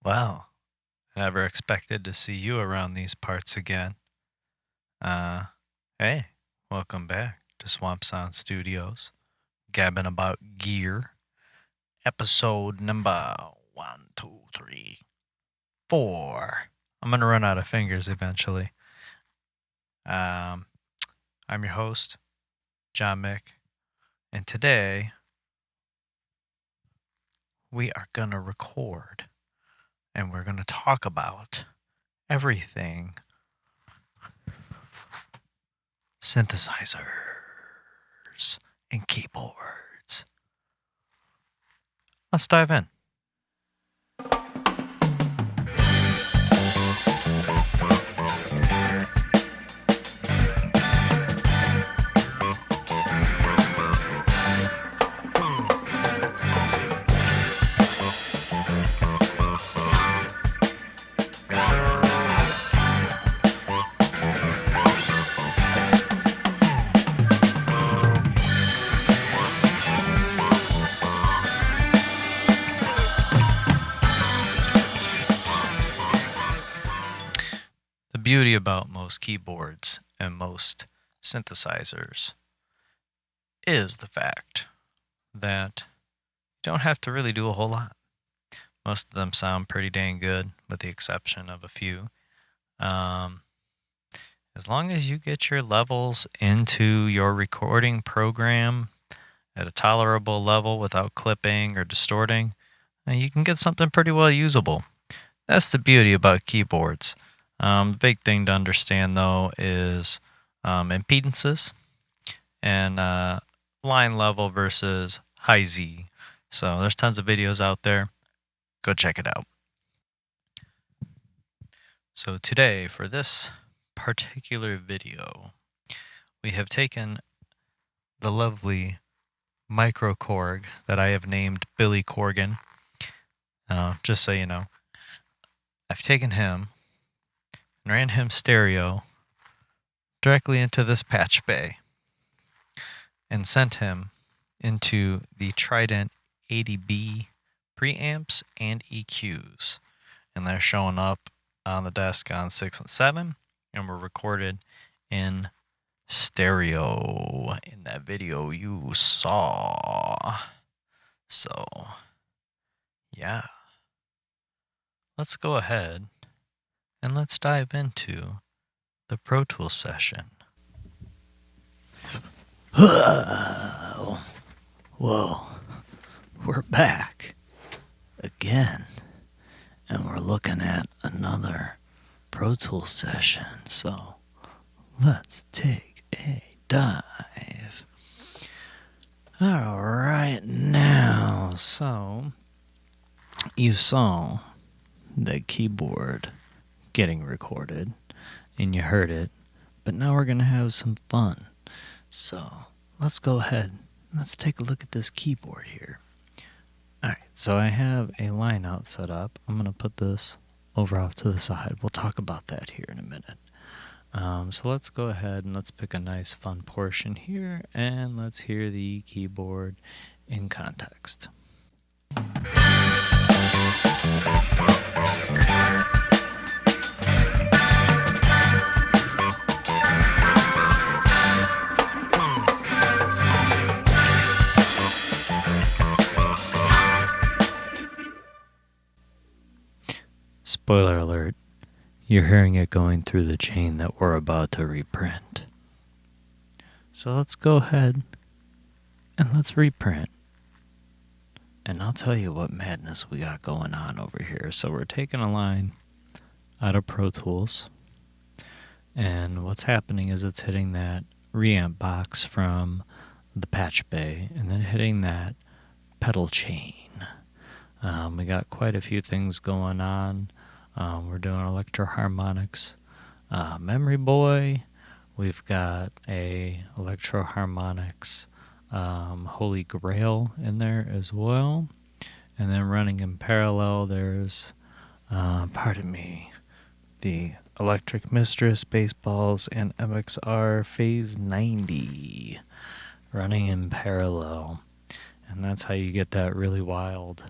Well, I never expected to see you around these parts again. Uh, hey, welcome back to Swamp Sound Studios, gabbing about gear. Episode number 4. I'm gonna run out of fingers eventually. I'm your host, John Mick, and today we are gonna record, and we're gonna talk about everything synthesizers and keyboards. Let's dive in. The beauty about most keyboards and most synthesizers is the fact that you don't have to really do a whole lot. Most of them sound pretty dang good, with the exception of a few. As long as you get your levels into your recording program at a tolerable level without clipping or distorting, you can get something pretty well usable. That's the beauty about keyboards. The big thing to understand, though, is impedances and line level versus high Z. So there's tons of videos out there. Go check it out. So today, for this particular video, we have taken the lovely micro Korg that I have named Billy Corgan. Just so you know, I've taken him and ran him stereo directly into this patch bay and sent him into the Trident 80B preamps and EQs. And they're showing up on the desk on 6 and 7, and were recorded in stereo in that video you saw. So, yeah. Let's go ahead and let's dive into the Pro Tools session. Whoa, we're back again, and we're looking at another Pro Tools session, so let's take a dive. All right, now, so you saw the keyboard getting recorded, and you heard it, but now we're going to have some fun. So let's go ahead, let's take a look at this keyboard here. Alright, so I have a line out set up. I'm going to put this over off to the side. We'll talk about that here in a minute. So let's go ahead and let's pick a nice fun portion here, and let's hear the keyboard in context. Spoiler alert, you're hearing it going through the chain that we're about to reprint. So let's go ahead and let's reprint. And I'll tell you what madness we got going on over here. So we're taking a line out of Pro Tools, and what's happening is it's hitting that reamp box from the patch bay and then hitting that pedal chain. We got quite a few things going on. We're doing electro harmonics, Memory Boy. We've got a electro harmonics Holy Grail in there as well. And then running in parallel, there's, the Electric Mistress Baseballs and MXR Phase 90 running in parallel. And that's how you get that really wild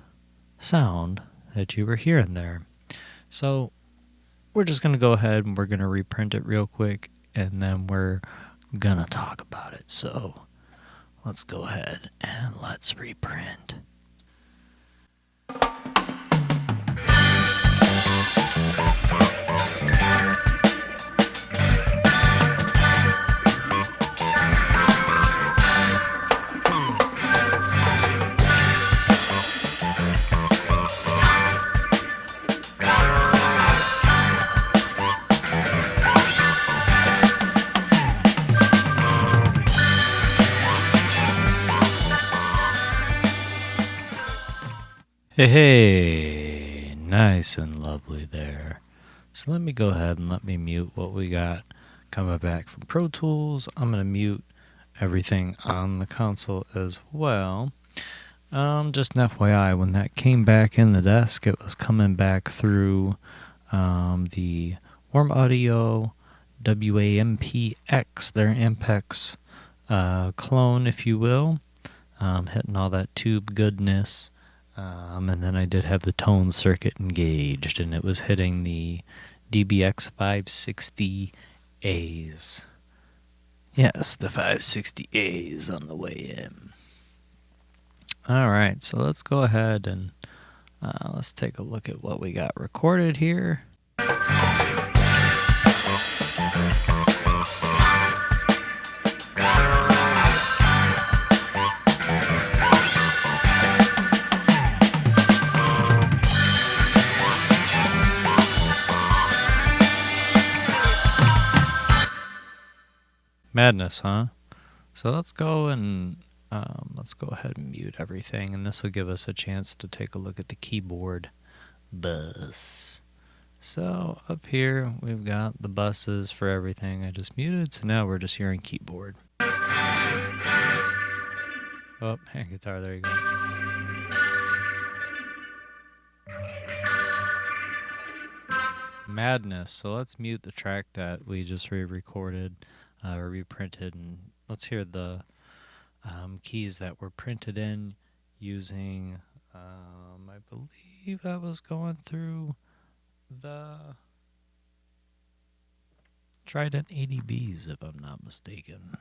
sound that you were hearing there. So we're just going to go ahead and we're going to reprint it real quick, and then we're going to talk about it. So let's go ahead and let's reprint. Hey, nice and lovely there. So let me go ahead and let me mute what we got coming back from Pro Tools. I'm going to mute everything on the console as well. Just an FYI, when that came back in the desk, it was coming back through the Warm Audio WAMPX, their Ampex clone, if you will, hitting all that tube goodness. And then I did have the tone circuit engaged, and it was hitting the DBX 560As. Yes, the 560As on the way in. All right, so let's go ahead and let's take a look at what we got recorded here. Madness, huh? So let's go and let's go ahead and mute everything, and this will give us a chance to take a look at the keyboard bus. So up here we've got the buses for everything I just muted, so now we're just hearing keyboard. Oh, hand guitar, there you go. Madness. So let's mute the track that we just re-recorded or reprinted, and let's hear the keys that were printed in using, I believe I was going through the Trident 80Bs, if I'm not mistaken.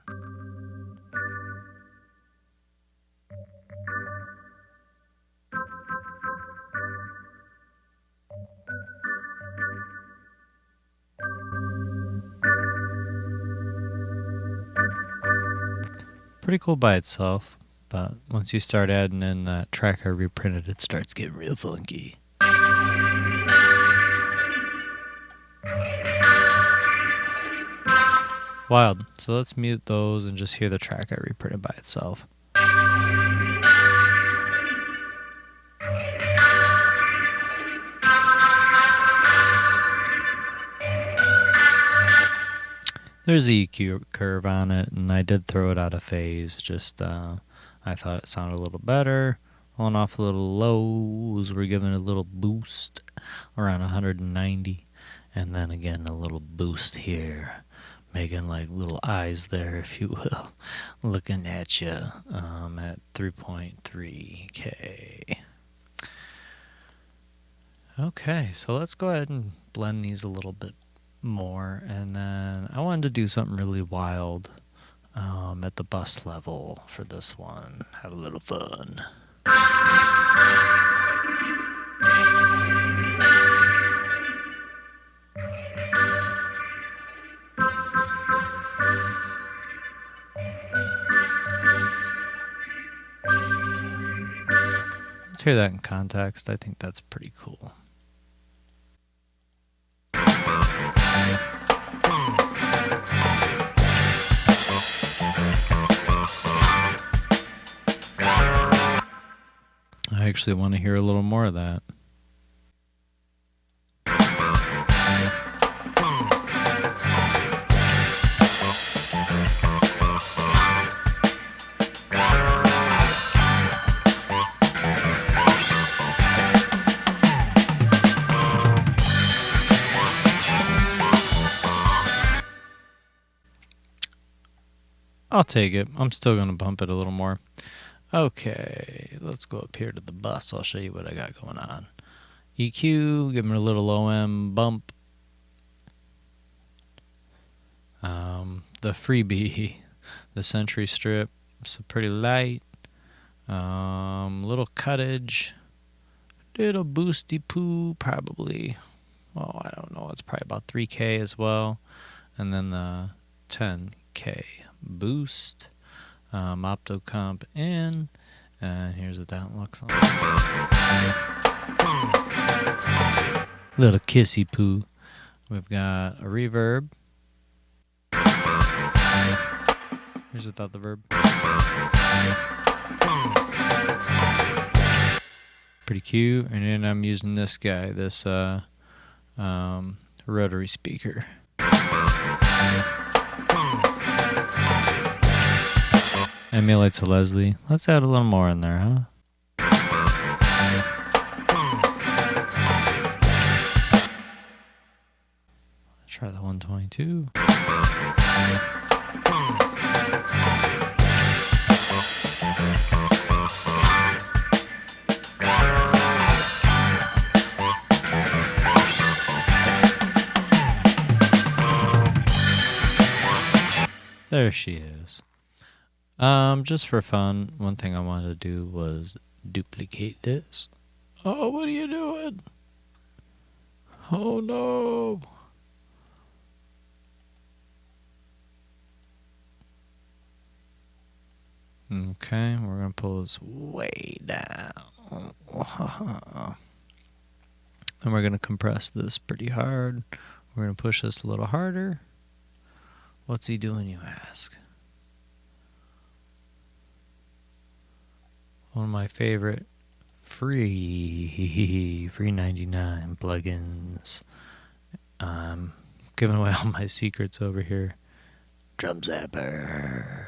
Pretty cool by itself, but once you start adding in that track I reprinted, it starts getting real funky. Wild. So let's mute those and just hear the track I reprinted by itself. There's the EQ curve on it, and I did throw it out of phase. Just I thought it sounded a little better. On off a little lows, we're giving it a little boost around 190, and then again a little boost here, making like little eyes there, if you will, looking at you at 3.3K. Okay, so let's go ahead and blend these a little bit more, and then I wanted to do something really wild at the bus level for this one. Have a little fun. Let's hear that in context. I think that's pretty cool. I actually want to hear a little more of that. I'll take it. I'm still going to bump it a little more. Okay, let's go up here to the bus. I'll show you what I got going on. EQ, give me a little OM bump. The freebie, the Century Strip, so pretty light. Little cuttage, little boosty poo, probably. Well, I don't know. It's probably about 3K as well. And then the 10K boost, optocomp in, and here's what that looks like. Little kissy poo. We've got a reverb. Here's without the verb. Pretty cute. And then I'm using this guy, this rotary speaker. Emulates a Leslie. Let's add a little more in there, huh? Let's try the 122. There she is. Just for fun, one thing I wanted to do was duplicate this. Oh, what are you doing? Oh no. Okay, we're gonna pull this way down. And we're gonna compress this pretty hard. We're gonna push this a little harder. What's he doing, you ask? One of my favorite free 99 plugins. Giving away all my secrets over here. Drum Zapper.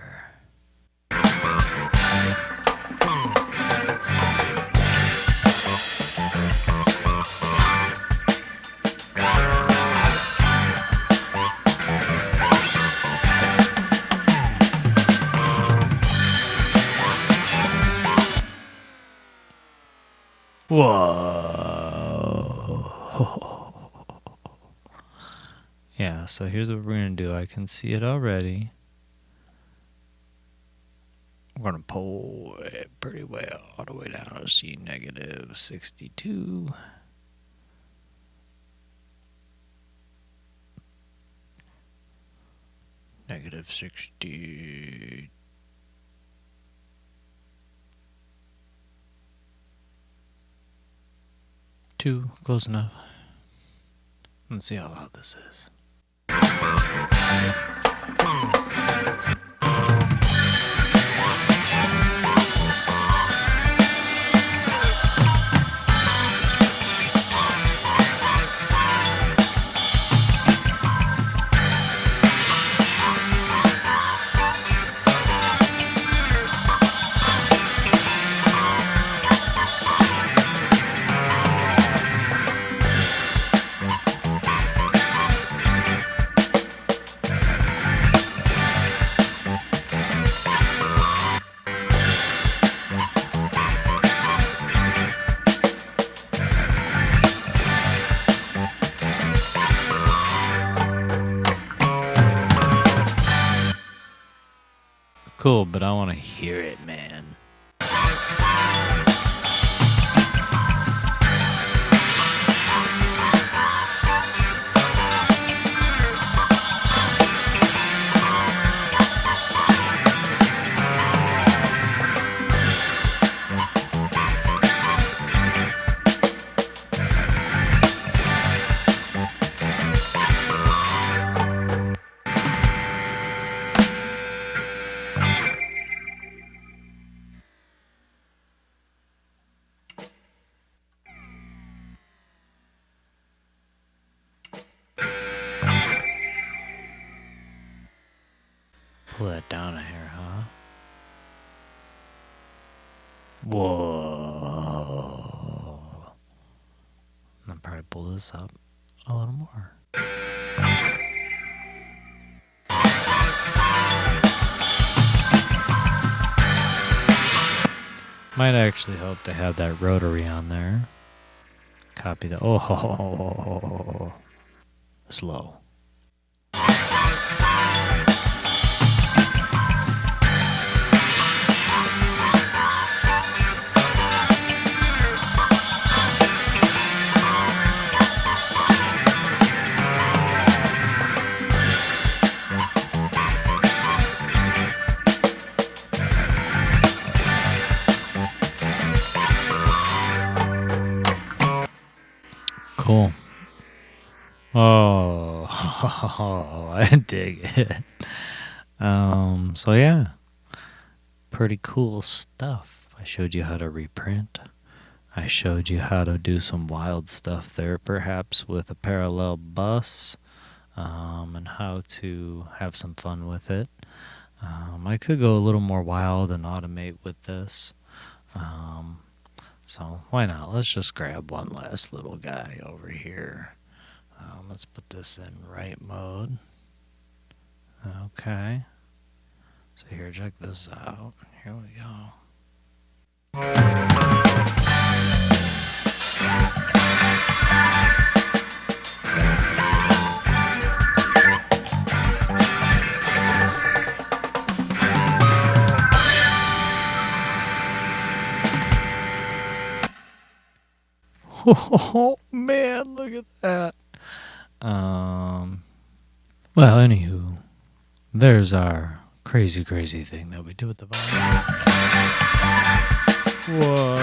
Whoa. Yeah, so here's what we're going to do. I can see it already. We're going to pull it pretty well all the way down to C negative 62. Negative 60. Two, close enough. Let's see how loud this is. Cool, but I want to hear it, man. Pull that down a hair, huh? Whoa. I'll probably pull this up a little more. Might actually help to have that rotary on there. Copy the. Oh, slow. Cool. Oh, I dig it. So yeah, pretty cool stuff. I showed you how to reprint. I showed you how to do some wild stuff there, perhaps with a parallel bus, and how to have some fun with it. I could go a little more wild and automate with this. So why not? Let's just grab one last little guy over here. Let's put this in write mode. Okay. So here, check this out. Here we go. Oh man, look at that. Well, anywho, there's our crazy thing that we do with the violin. Whoa.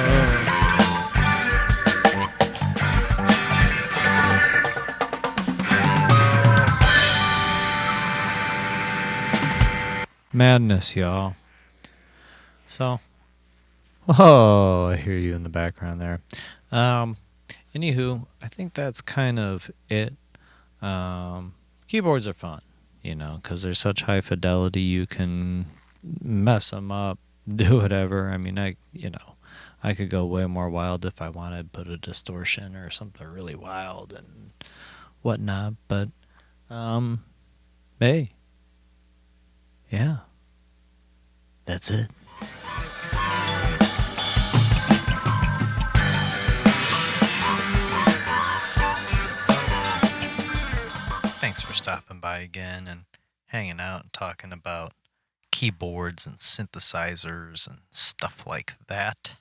Madness, y'all. So, oh, I hear you in the background there. Anywho, I think that's kind of it. Keyboards are fun, because they're such high fidelity. You can mess them up, do whatever. I mean, I could go way more wild if I wanted, put a distortion or something really wild and whatnot. But, hey, yeah, that's it. Thanks for stopping by again and hanging out and talking about keyboards and synthesizers and stuff like that.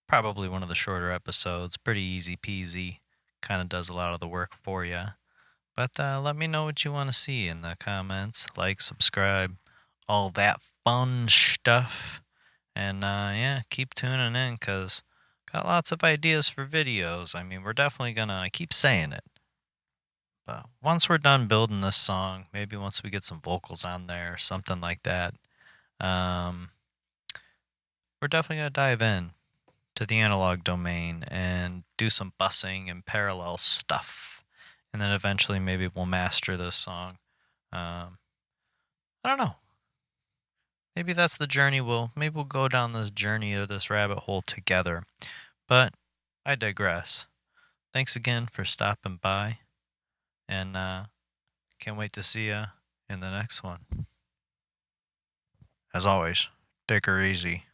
Probably one of the shorter episodes, pretty easy peasy, kind of does a lot of the work for you. But let me know what you want to see in the comments, like, subscribe, all that fun stuff. And yeah, keep tuning in because got lots of ideas for videos. I mean, we're definitely gonna, I keep saying it. But once we're done building this song, maybe once we get some vocals on there, something like that, we're definitely going to dive in to the analog domain and do some bussing and parallel stuff. And then eventually maybe we'll master this song. I don't know. Maybe that's the journey. Maybe we'll go down this journey of this rabbit hole together. But I digress. Thanks again for stopping by. And can't wait to see you in the next one. As always, take her easy.